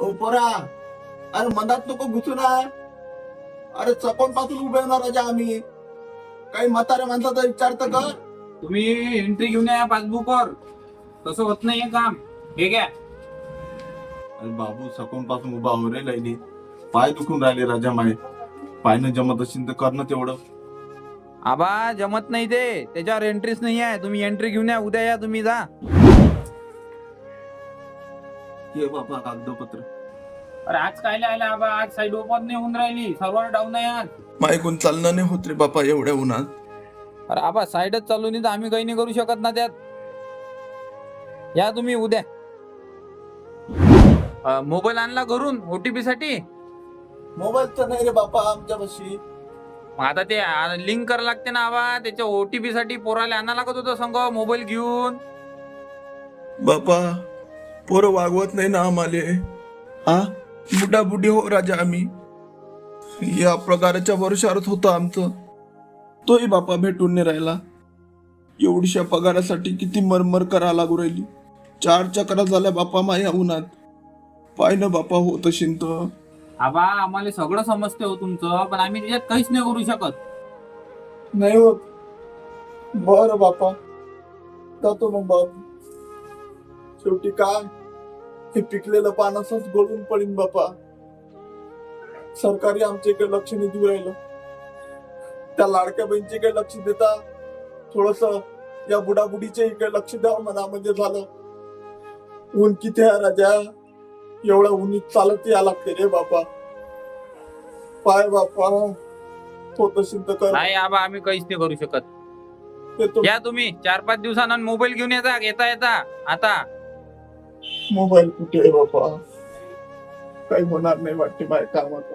ओ पोरा, अरे मधात नको घुसू ना. अरे चकोन पासून उभे होणार राजा आम्ही. काही म्हातारे माणसाचा विचार तर कर. तुम्ही एंट्री घेऊन या पासबुकवर. तसं होत नाहीये काम. हे घ्या. अरे बाबू सकून पासून उभा हो रे लैली. पाय दुखून राहिले राजा माय. पायनं जमत असेल तर करणं तेवढं. आबा जमत नाही ते, त्याच्यावर एंट्रीच नाही आहे. तुम्ही एंट्री घेऊन या, उद्या या तुम्ही जा. हे बाबा कागदपत्र. अरे आज काय आला आबा, आज साईड ओपन नाही होऊन राहिली, सर्व्हर डाऊन आहे आज. मायकून चालणं नाही होत रे बापा एवढ्या उन्हात. अरे आबा साईडच चालू नाही तर आम्ही काही नाही करू शकत ना त्यात. या तुम्ही उद्या. मोबाईल आणला घरून ओटीपी साठी. मोबाईलचं नाही रे बापा आमच्यापाशी. मग आता ते लिंक करायला लागते ना आबा, त्याच्या ओटीपी साठी पोराला आणा लागत होतं संग मोबाईल घेऊन. बापा पोरं वागवत नाही ना आम्हाले. हा बुडाबुडी हो राजा आम्ही. या प्रकाराच्या वर्षार्थ होतं आमचं. तोही बापा भेटून नाही राहिला. एवढीशा पगारासाठी किती मरमर करा लागू राहिली. 4 चक्रा झाल्या बापा माया उन्हात. पाय ना बापा होत शिंत. आबा आम्हाला सगळं समजते हो तुमचं, पण आम्ही त्याच्यात काहीच नाही करू शकत. नाही होत. बर बापा जातो मग बाबू. शेवटी काय हे पिकलेलं पान असंच गळून पडीन बापा. सरकारी आमच्या इकडे लक्ष नाही देऊ राहिलं. त्या लाडक्या बहिणीचे इकडे लक्ष देता. थोडस या बुडाबुडीच्या इकडे लक्ष द्यावं म्हणा म्हणजे झालं. ऊन किती आहे राजा. एवढ्या उन्हीत चालत या लागते रे बापा. पाय बापा होत असेल तर कर. नाही आबा आम्ही काहीच नाही करू शकत. येतो. या तुम्ही 4-5 दिवसांना मोबाईल घेऊन येता आता. मोबाईल कुठे आहे बापा. काही होणार नाही वाटते माझ्या कामात.